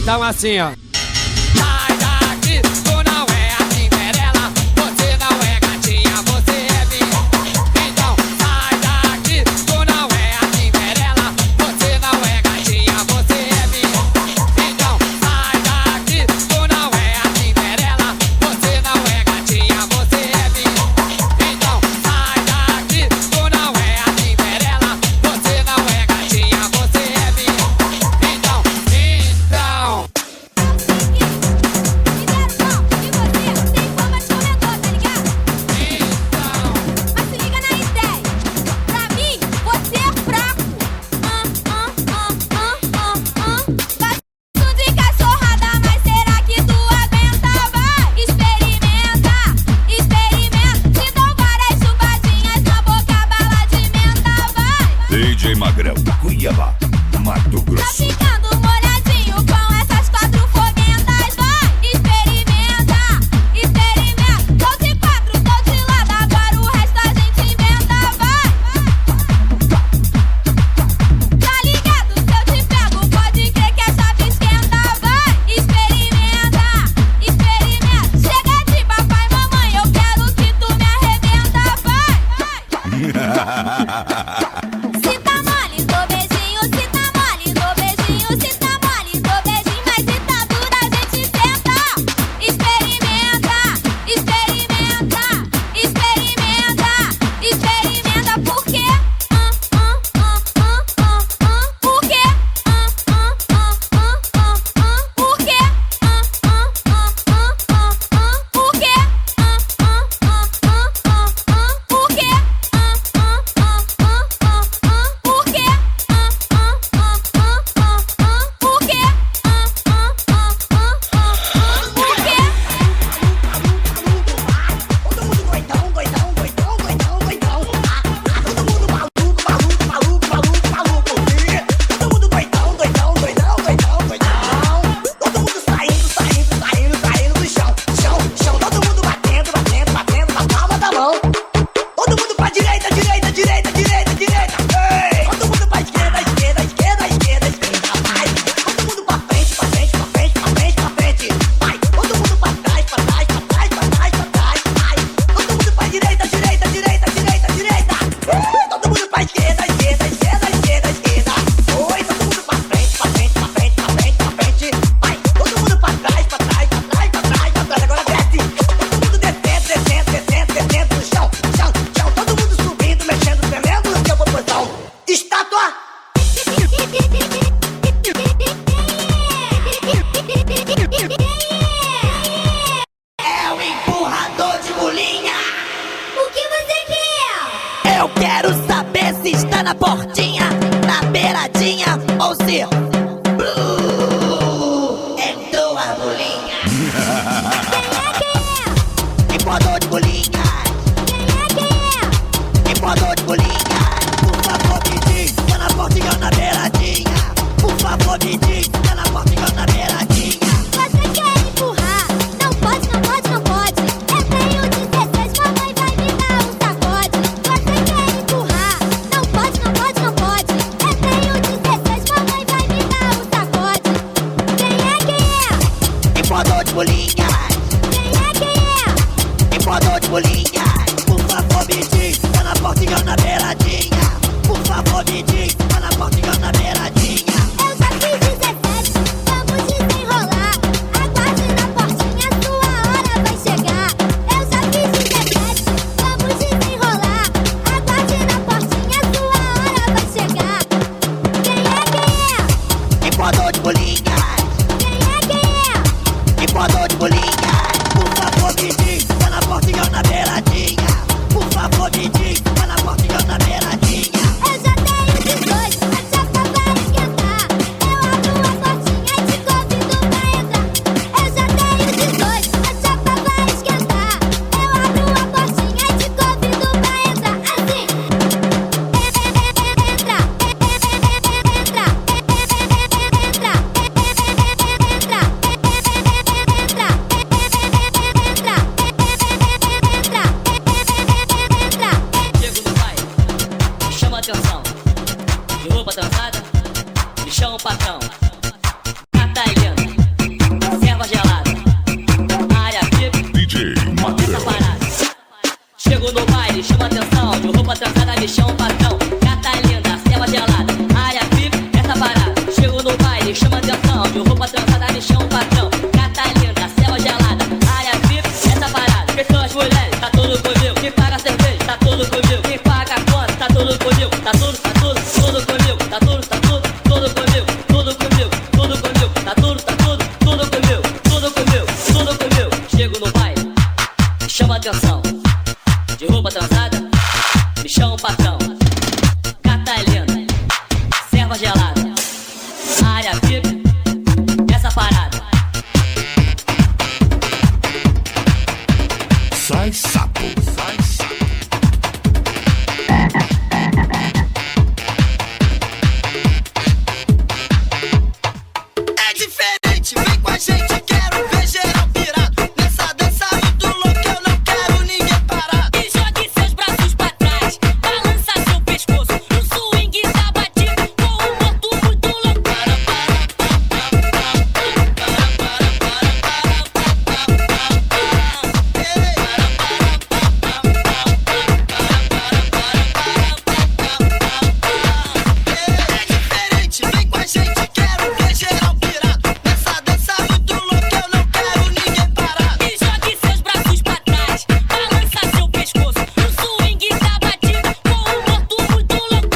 Então assim, ó. Sai daqui, tu não é a Cinderela. Você não é gatinha, você é minha. Então sai daqui, tu não é a Cinderela. Você não é gatinha, você é minha. Então sai daqui, tu não é a Cinderela. Você não é gatinha, você é minha. Então sai daqui, tu não é a Cinderela. Você não é gatinha, você é minha. Então. DJ Magrão, Cuiabá, Mato Tá Grosso. ficando molhadinho com essas quatro foguentas. Vai, experimenta, experimenta. Tô de quatro, tô de lado, agora o resto a gente inventa. Vai, tá ligado? Se eu te pego, pode crer que a chave esquenta. Vai, experimenta, experimenta. Chega de papai e mamãe, eu quero que tu me arrebenta. Vai, se tá mole, dou beijinho. Se tá mole, dou beijinho. Se tá mole, dou beijinho. Mas se tá dura, a gente senta. Experimenta, experimenta, experimenta, experimenta. Por quê? Por quê? Por quê? Por quê? Por quê? Por quê? Por quê? Por quê? Todo mundo doidão, doidão, doidão, doidão, doidão. Todo mundo maluco, maluco, maluco, maluco, maluco. Todo mundo doidão, doidão, doidão, doidão, doidão. Todo mundo saindo, saindo, saindo, saindo do chão, chão, chão. Todo mundo batendo, batendo, batendo na palma da mão. Todo mundo pra direita, direita, direita, direita, direita. Ei! Todo mundo pra esquerda, esquerda, esquerda, esquerda, esquerda. Vai! Todo mundo pra frente, pra frente, pra frente, pra frente, pra frente. Vai! Todo mundo pra trás, pra trás, pra trás, pra trás, pra trás. Vai! Todo mundo pra direita, direita, direita, direita, direita. Todo mundo pra esquerda, esquerda, esquerda, esquerda, esquerda. Oi! Todo mundo pra frente, pra frente, pra frente, pra frente, pra frente. Vai! Todo mundo pra trás, pra trás, pra trás, pra trás, pra trás. Agora desce! Todo mundo descendo, descendo, descendo, descendo no chão, chão, chão. Todo mundo subindo, mexendo, tremendo no seu popozão. Estátua! É o empurrador de bolinha. O que você quer? Eu quero saber se está na portinha, na beiradinha ou se entrou a bolinha. Empurrador de bolinha. Empurrador de bolinha. Por favor me diz, está na portinha ou na beiradinha. Por favor me diz, está na portinha ou na beiradinha. Você quer empurrar? Não pode, não pode, não pode. Eu tenho 16, mamãe vai me dar um sacode. Você quer empurrar? Não pode, não pode, não pode. Eu tenho 16, mamãe vai me dar um sacode. Quem é, quem é? Empurrador de bolinha. Quem é, quem é? Empurrador de bolinha. Por favor me diz, está na portinha ou na beiradinha. Por favor me diz, está na portinha ou na beiradinha. Eu já fiz 17, vamos desenrolar. Aguarde na portinha, sua hora vai chegar. Eu já fiz 17, vamos desenrolar. Aguarde na portinha, sua hora vai chegar. Quem é, quem é? Empurrador de bolinha. Quem é, quem é? Empurrador de bolinha. Por favor me diz, está na portinha ou na beiradinha. Por favor me diz, está na portinha ou na beiradinha. Eu já tenho 18, a chapa vai esquentar. Eu abro a portinha e te convido pra entrar. Eu já tenho 18, a chapa vai esquentar. Eu abro a portinha e te convido pra entrar. Assim. Entra, entra, entra, entra, entra, entra, entra, entra, entra, entra. baile, chama atenção. De roupa trançada, me chama patrão. Gata linda, selva gelada, área VIP, essa parada. Chego no baile, chama atenção. De roupa trançada, me chama patrão. Gata linda, selva gelada, área VIP, essa parada. Quem são as mulheres? Tá tudo comigo. Quem paga a cerveja? Tá tudo comigo. Quem paga a conta? Tá tudo comigo. Tá tudo comigo. Tá tudo comigo. Tudo comigo. Tudo comigo. Tá tudo comigo. Tudo comigo. Chego no baile, chama atenção. De roupa transada, me chama o patrão. Gata linda, serva gelada, área VIP, essa parada. Sai sapo, sai sapo. É diferente, vem com a gente, quero ver geral pirado. Nessa dança muito louca, eu não quero ninguém parado. E jogue seus braços pra trás, balança seu pescoço. O swing tá batido com um morto muito louco. É diferente, vem com a gente, quero ver geral pirado. Nessa dança muito louca, eu não quero ninguém parado. E jogue seus braços pra trás, balança seu pescoço. O swing tá batido com um morto muito louco.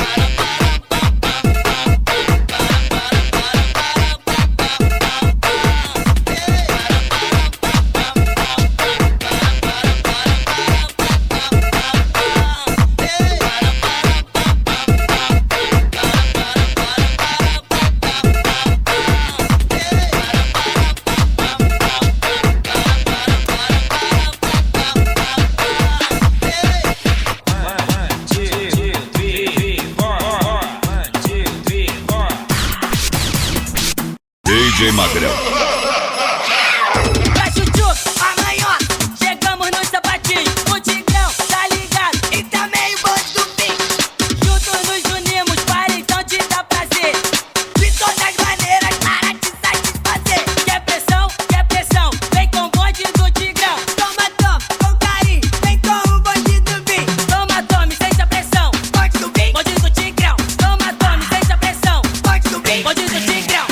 DJ Magrão. Pra chuchu, amanhã, chegamos no sapatinho. O Tigrão, tá ligado? E também o bonde do fim, Juntos nos unimos para então te dar prazer. de todas maneiras, para te satisfazer. Quer pressão, vem com o bonde do Tigrão. Toma, com carinho, vem com o bonde do fim. Tome, sente a pressão. Bonde do fim, Bonde do Tigrão. Tome, sente a pressão. bonde do fim. Bonde do Tigrão.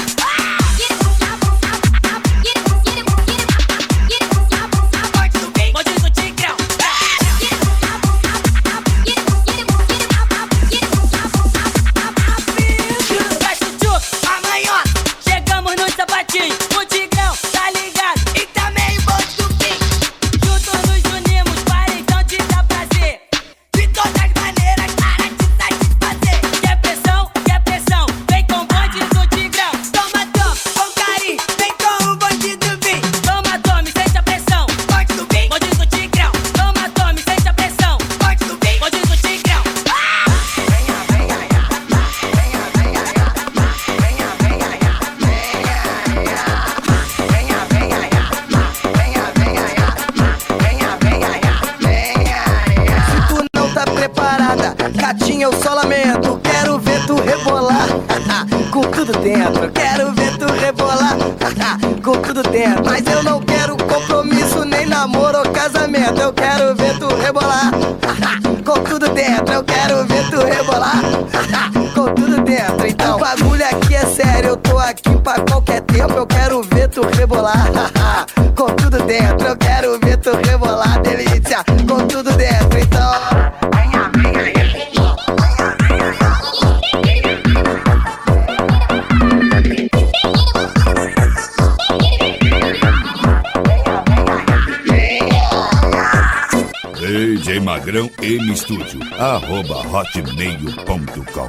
Bonde do fim, Bonde do Tigrão. Pra chuchu, amanhã, chegamos no sapatinho. O Tigrão, tá ligado? e também o bonde do fim. Juntos nos unimos para então te dar prazer. De todas maneiras, para te satisfazer. Quer pressão, vem com o bonde do Tigrão. Toma, com carinho, vem com o bonde do fim. Tome, sente a pressão. Bonde do fim, Bonde do Tigrão. Tome, sente a pressão. bonde do fim. Bonde do Tigrão. Se tu não tá preparada, gatinha, eu só lamento. Quero ver tu rebolar com tudo dentro. Quero ver tu rebolar com tudo dentro. Mas eu não quero compromisso, nem namoro ou casamento. Eu quero ver tu rebolar com tudo dentro. Eu quero ver tu rebolar com tudo dentro. Então, o bagulho aqui é sério. Eu tô aqui pra qualquer tempo. Eu quero ver tu rebolar com tudo dentro. Eu quero ver tu rebolar, delícia, com tudo dentro. Então, DJ Magrão M Studio. @hotmail.com.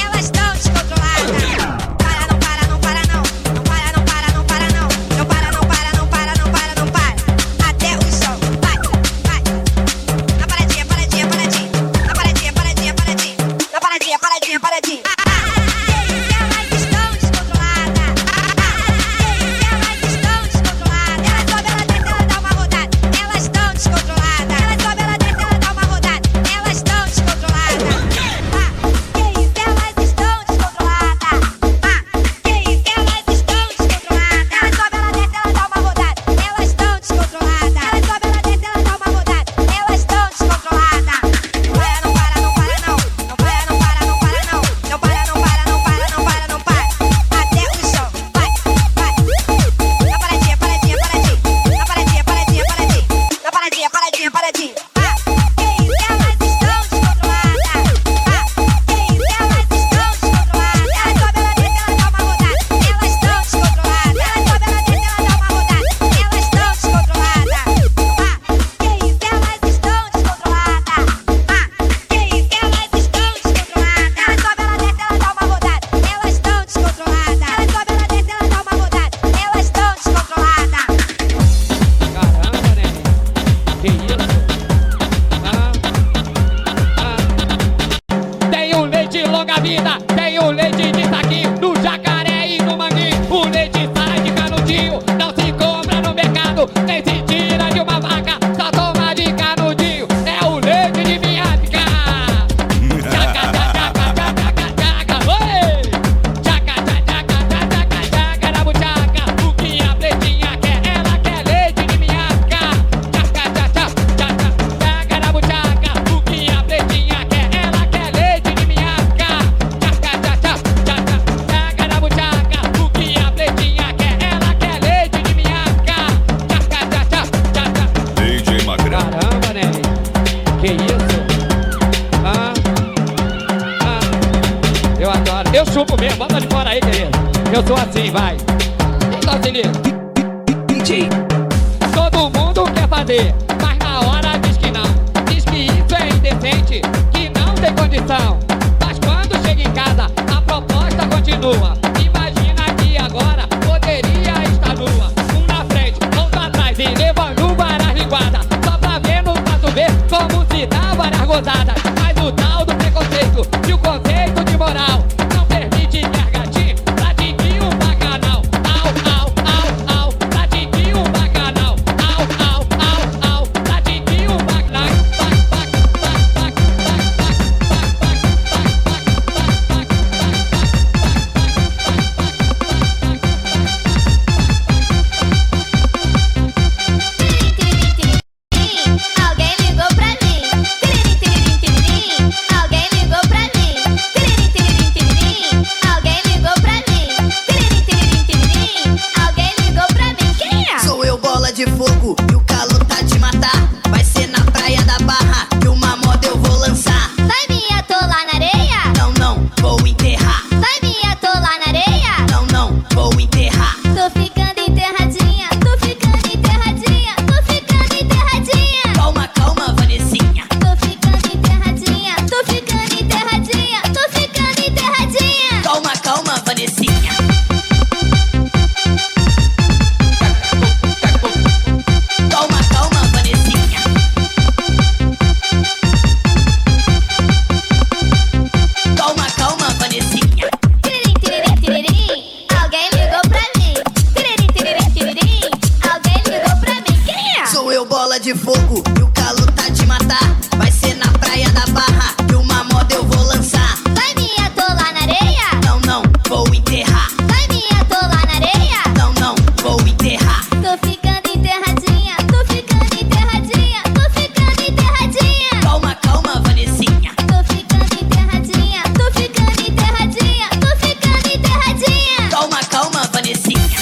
Elas estão descontroladas. Bora aí, querido. Eu sou assim, vai. Então se liga. DJ. Todo mundo quer fazer, mas na hora diz que não. Diz que isso é indecente, que não tem condição. Mas quando chega em casa, a proposta continua. Imagina que agora poderia estar nua. Um na frente, outro atrás e levando várias linguadas. Só pra ver no fato ver como se dá várias gozadas. Mas o tal do preconceito e o conceito de moral não permite que as gatinhas pratiquem um bacanal. Au, au, au, au, pratiquem um bacanal. Au, au, au, au, pratiquem um bacanal. Alguém ligou pra mim. Alguém ligou pra mim. Alguém ligou pra mim. Alguém ligou pra mim. Quem é? Sou eu, bola de fogo, e o calor tá de matar. Vai ser na praia da Barra que uma moda eu vou lançar. Vai me atolar na areia? Não, não, vou enterrar. Vai me atolar na areia? Não, não, vou enterrar. Tô ficando enterradinha. Tô ficando enterradinha. Tô ficando enterradinha. Calma, calma, Vanessinha. Tô ficando enterradinha. Tô ficando enterradinha. Tô ficando enterradinha. Calma, calma, Vanessinha. Calma, calma, Vanessinha. Calma, calma, Vanessinha. Alguém ligou pra mim. Alguém ligou pra mim. Quem é? Sou eu, bola de fogo, e o calor tá de matar. Vai ser na praia da Barra que uma moda eu vou lançar. Vai me atolar na areia? Não, não, vou enterrar. Vai me atolar na areia? Não, não, vou enterrar. Tô ficando enterradinha. Tô ficando enterradinha. Tô ficando enterradinha. Calma, calma, Vanessinha. Tô ficando enterradinha. Tô ficando enterradinha. Tô ficando enterradinha. Calma, calma, Vanessinha.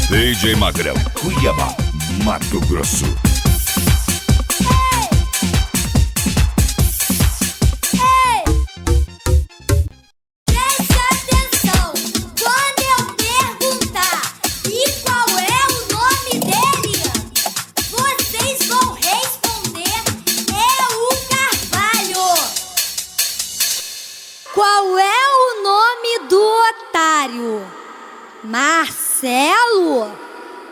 DJ Magrão, Cuiabá, Mato Grosso. Preste atenção quando eu perguntar e qual é o nome dele. Vocês vão responder: é o Carvalho. Qual é o nome do otário? Marcelo?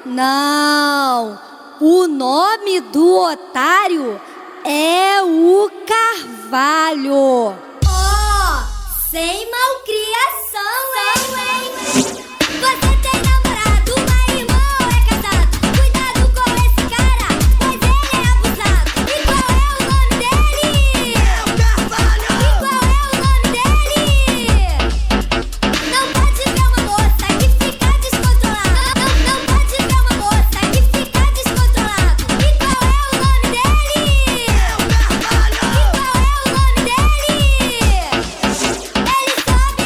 Não. O nome do otário é o Carvalho. Ó, sem malcriação, hein? Você tem namorado, mas irmão é casado. Cuidado com esse cara, pois ele é abusado. E qual é o nome dele? É o Carvalho. E qual é o nome dele? Não pode ver uma moça que fica descontrolada. Não pode ver uma moça que fica descontrolada. E qual é o nome dele? É o Carvalho. E qual é o nome dele? Ele sobe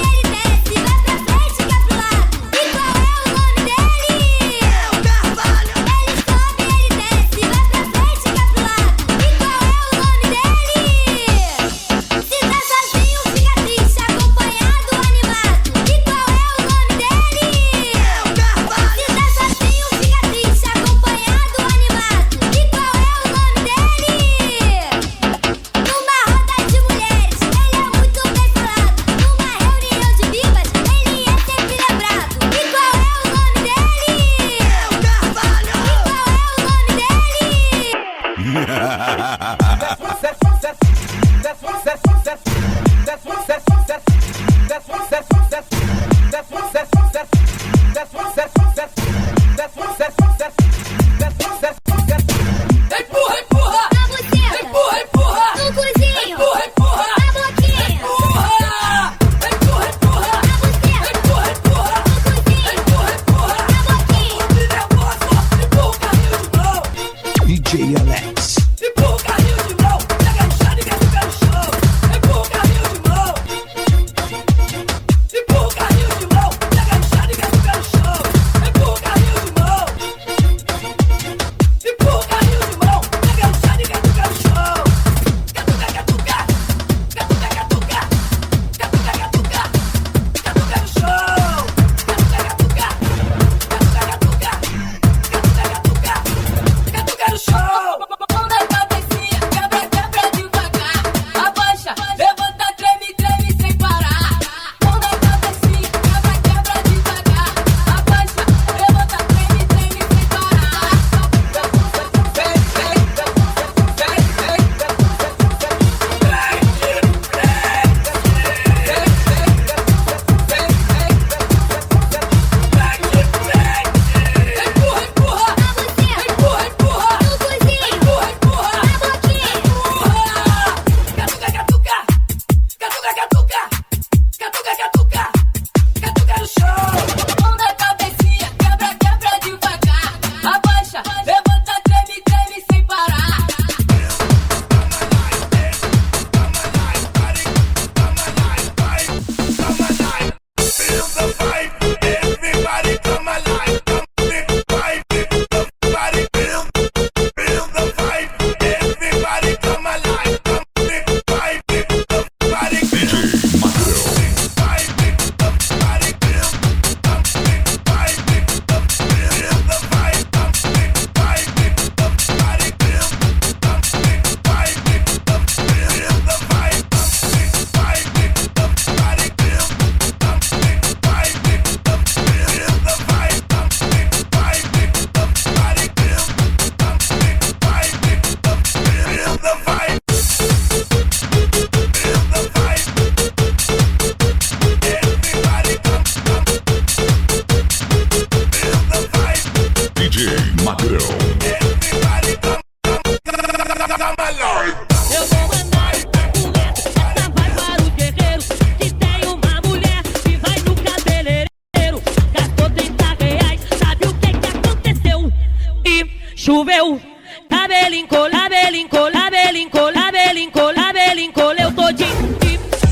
choveu. Cabelinho, labelinho, labelinho, labelinho, labelinho, coleu todinho.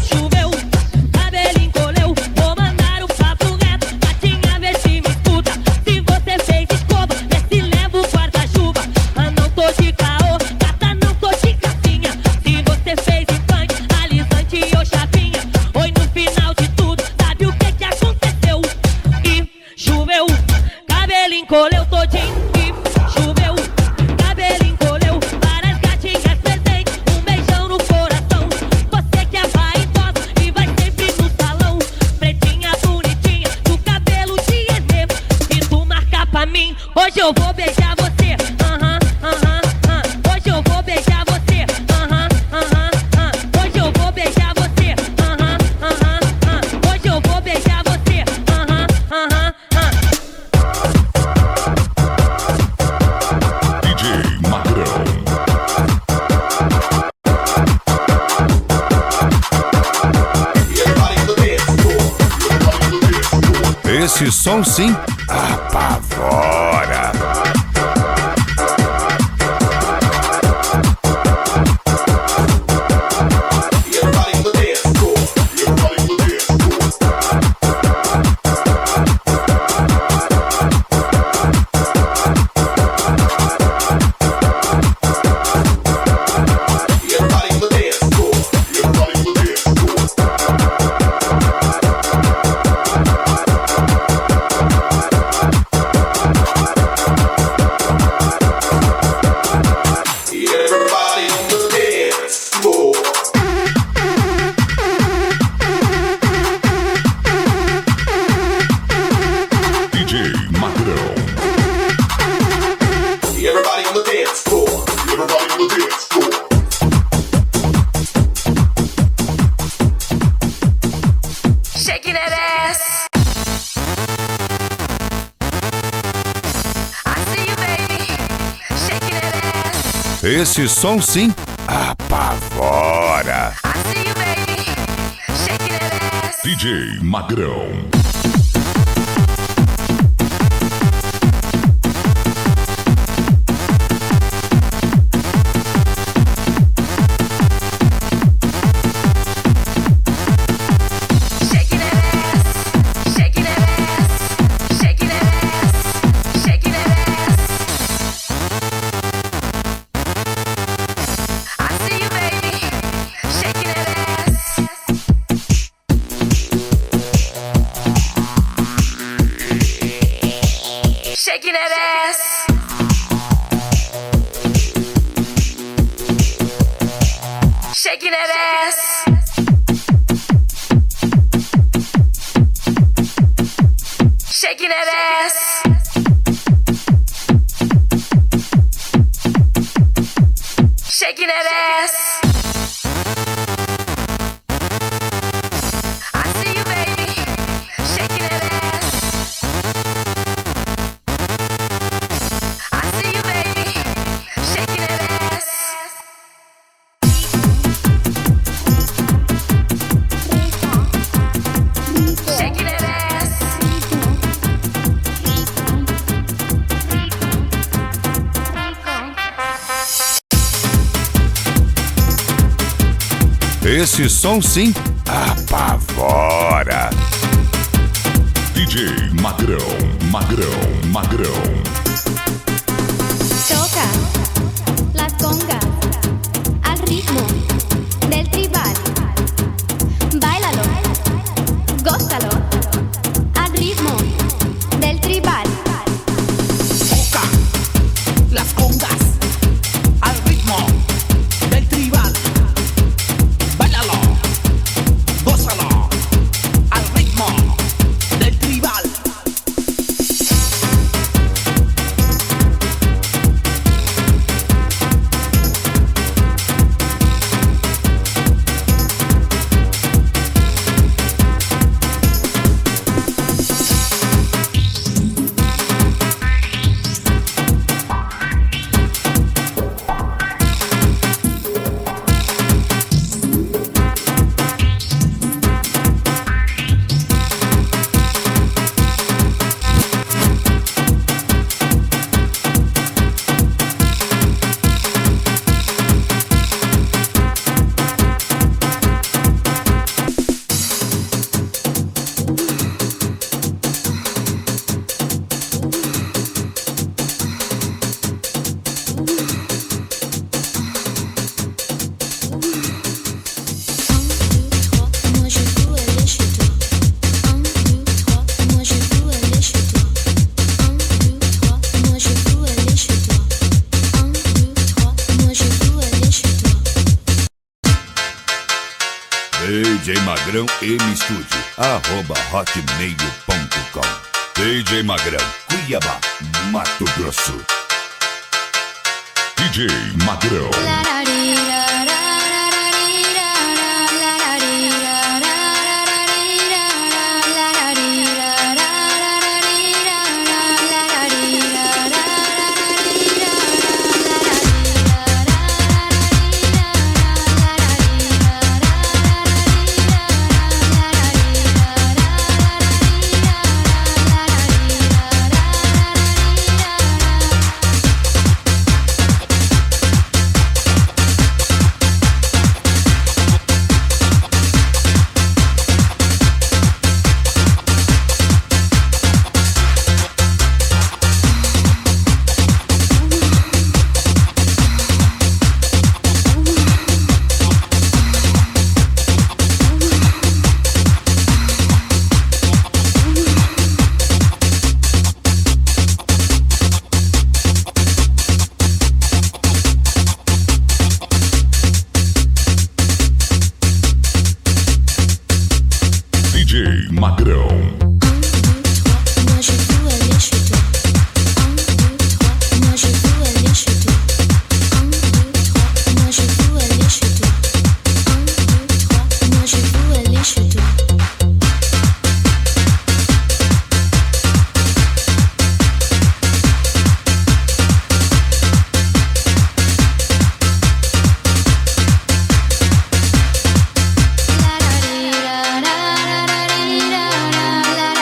Choveu, cabelinho, coleu. Vou mandar o papo reto, gatinha, vê se me escuta. Se você fez escova, vê se leva o guarda-chuva. Mas não tô de caô, gata, não tô de capinha. Se você fez implante, alisante ou chapinha. Oi, no final de tudo, sabe o que aconteceu? E choveu, cabelinho, coleu todinho. Choveu, cabelinho coleu, várias gatinhas presentes, um beijão no coração. Você que é vaidosa e vai sempre no salão, pretinha, bonitinha, do cabelo de Enê. Se tu marcar pra mim, hoje eu vou beijar você. Hoje eu vou beijar você. Hoje eu vou beijar você. Hoje eu vou beijar você. DJ Magrão. Esse som sim apavora. DJ Magrão. Everybody on the dance floor. Everybody on the dance floor. Shaking that ass. I see you, baby. Shaking that ass. Esse som sim apavora. I see you, baby. Shaking that ass. DJ Magrão. Shaking that ass. Shaking that ass. Shaking that ass. Shaking that ass. I see you, baby. Shaking that ass. Shaking that ass. Shaking that ass. Shaking that ass. Shaking that ass. I see you, baby. Shaking that ass. I see you, baby. Shaking that ass. Shaking that ass. Esse som sim apavora. DJ Magrão, Magrão, Magrão. Toca las congas al ritmo del tribal. Báilalo, gózalo al ritmo del tribal. Toca las congas al ritmo del tribal. Báilalo, gózalo al ritmo del tribal. Magrão mstudio@hotmail.com. DJ Magrão, Cuiabá, Mato Grosso. DJ Magrão. DJ Magrão. Moi je veux aller chez toi. 1, 2, 3, moi je veux aller chez toi. 1, 2, 3, moi je veux aller chez toi. 1, 2, 3, moi je veux aller chez toi. La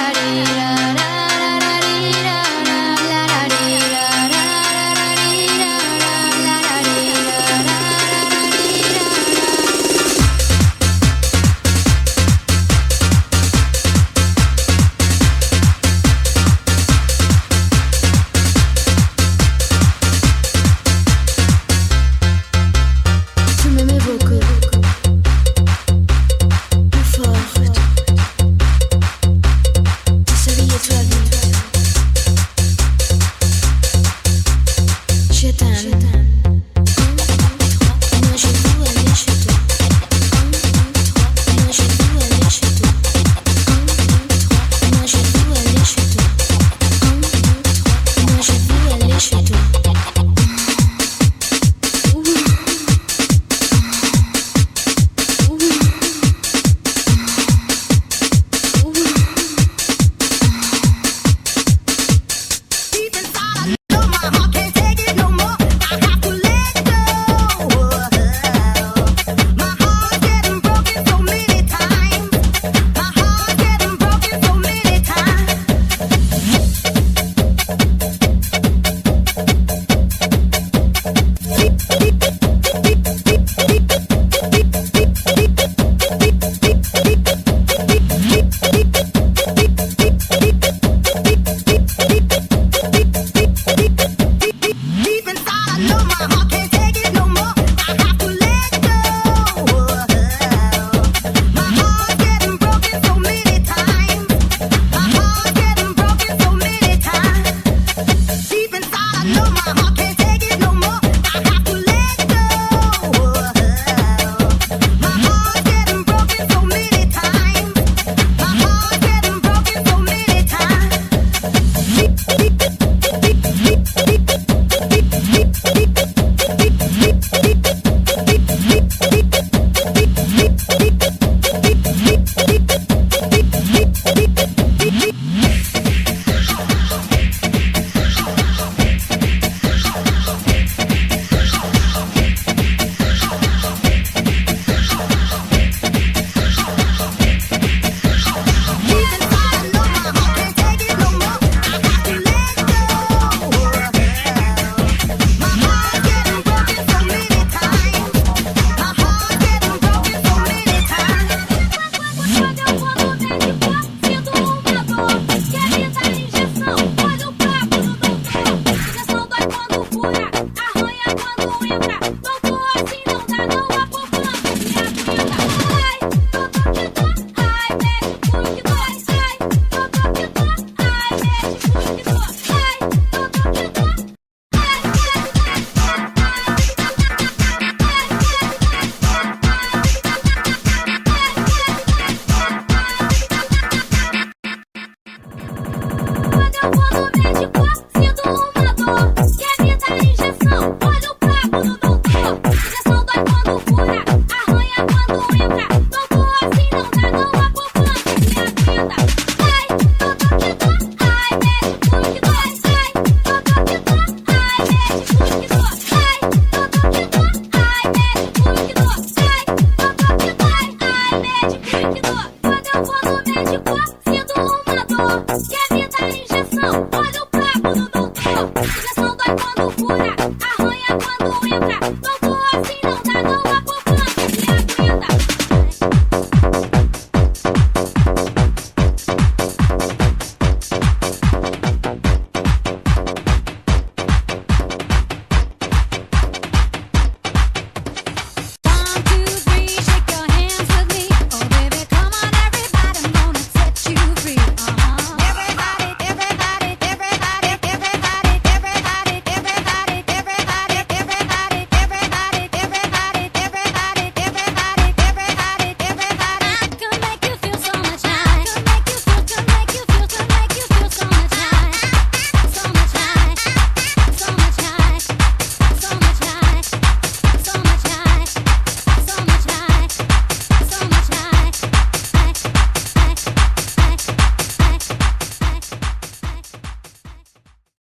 Pop,